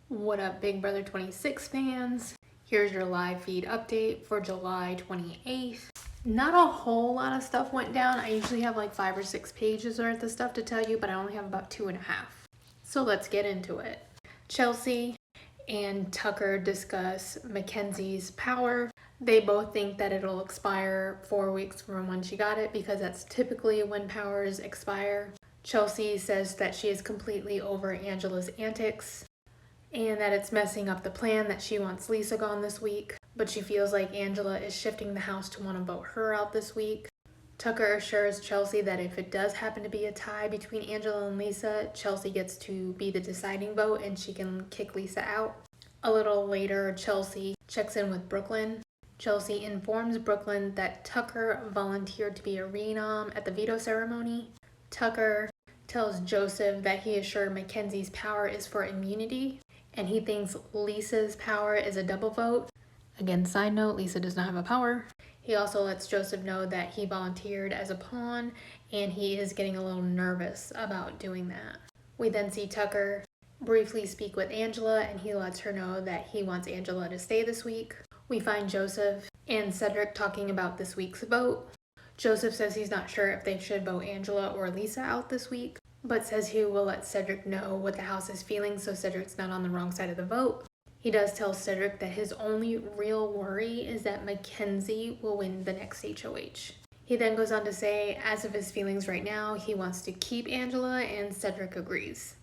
What up, Big Brother 26 fans? Here's your live feed update for July 28th. Not a whole lot of stuff went down. I usually have like 5 or 6 pages worth of stuff to tell you, but I only have about 2.5. So let's get into it. Chelsea and Tucker discuss Mackenzie's power. They both think that it'll expire 4 weeks from when she got it because that's typically when powers expire. Chelsea says that she is completely over Angela's antics and that it's messing up the plan that she wants Lisa gone this week, but she feels like Angela is shifting the house to want to vote her out this week. Tucker assures Chelsea that if it does happen to be a tie between Angela and Lisa, Chelsea gets to be the deciding vote and she can kick Lisa out. A little later, Chelsea checks in with Brooklyn. Chelsea informs Brooklyn that Tucker volunteered to be a renom at the veto ceremony. Tucker tells Joseph that he is sure Mackenzie's power is for immunity, and he thinks Lisa's power is a double vote. Again, side note, Lisa does not have a power. He also lets Joseph know that he volunteered as a pawn, and he is getting a little nervous about doing that. We then see Tucker briefly speak with Angela, and he lets her know that he wants Angela to stay this week. We find Joseph and Cedric talking about this week's vote. Joseph says he's not sure if they should vote Angela or Lisa out this week, but says he will let Cedric know what the house is feeling so Cedric's not on the wrong side of the vote. He does tell Cedric that his only real worry is that Mackenzie will win the next HOH. He then goes on to say, as of his feelings right now, he wants to keep Angela, and Cedric agrees.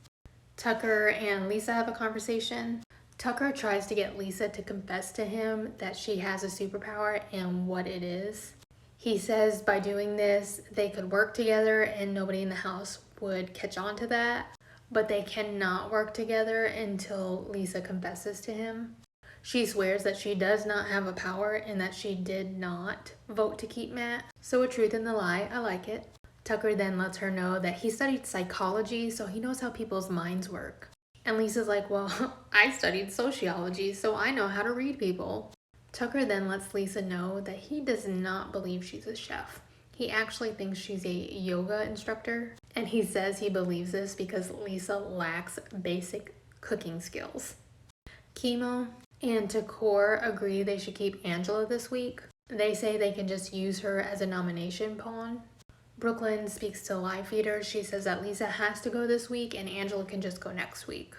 Tucker and Lisa have a conversation. Tucker tries to get Lisa to confess to him that she has a superpower and what it is. He says by doing this, they could work together and nobody in the house would catch on to that, but they cannot work together until Lisa confesses to him. She swears that she does not have a power and that she did not vote to keep Matt. So a truth in the lie, I like it. Tucker then lets her know that he studied psychology, so he knows how people's minds work. And Lisa's like, well, I studied sociology, so I know how to read people. Tucker then lets Lisa know that he does not believe she's a chef. He actually thinks she's a yoga instructor, and he says he believes this because Lisa lacks basic cooking skills. Kimo and Takor agree they should keep Angela this week. They say they can just use her as a nomination pawn. Brooklyn speaks to Live Feeder. She says that Lisa has to go this week and Angela can just go next week.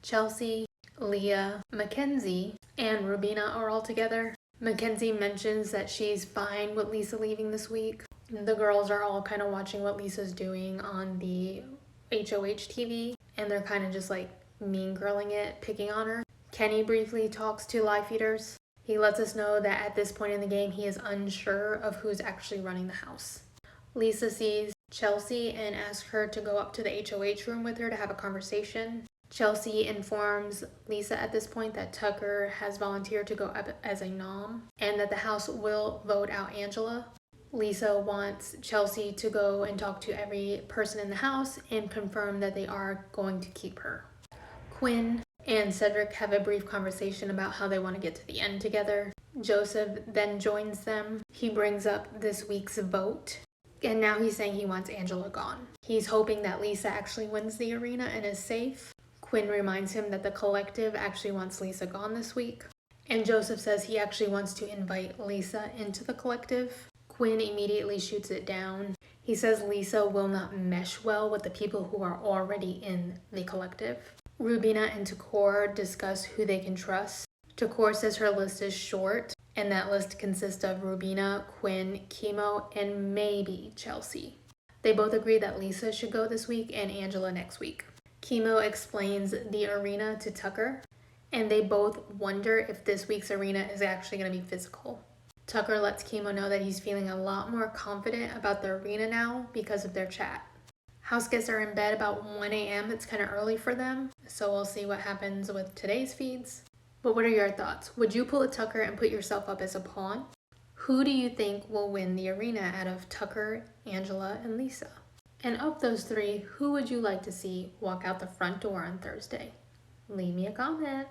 Chelsea, Leah, Mackenzie, and Rubina are all together. Mackenzie mentions that she's fine with Lisa leaving this week. The girls are all kind of watching what Lisa's doing on the HOH TV, and they're kind of just like mean girling it, picking on her. Kenny briefly talks to Live Feeders. He lets us know that at this point in the game, he is unsure of who's actually running the house. Lisa sees Chelsea and asks her to go up to the HOH room with her to have a conversation. Chelsea informs Lisa at this point that Tucker has volunteered to go up as a nom and that the house will vote out Angela. Lisa wants Chelsea to go and talk to every person in the house and confirm that they are going to keep her. Quinn and Cedric have a brief conversation about how they want to get to the end together. Joseph then joins them. He brings up this week's vote, and now he's saying he wants Angela gone. He's hoping that Lisa actually wins the arena and is safe. Quinn reminds him that the collective actually wants Lisa gone this week. And Joseph says he actually wants to invite Lisa into the collective. Quinn immediately shoots it down. He says Lisa will not mesh well with the people who are already in the collective. Rubina and Takor discuss who they can trust. Takor says her list is short, and that list consists of Rubina, Quinn, Kimo, and maybe Chelsea. They both agree that Lisa should go this week and Angela next week. Kimo explains the arena to Tucker, and they both wonder if this week's arena is actually going to be physical. Tucker lets Kimo know that he's feeling a lot more confident about the arena now because of their chat. House guests are in bed about 1 a.m. It's kind of early for them, so we'll see what happens with today's feeds. But what are your thoughts? Would you pull a Tucker and put yourself up as a pawn? Who do you think will win the arena out of Tucker, Angela, and Lisa? And of those three, who would you like to see walk out the front door on Thursday? Leave me a comment.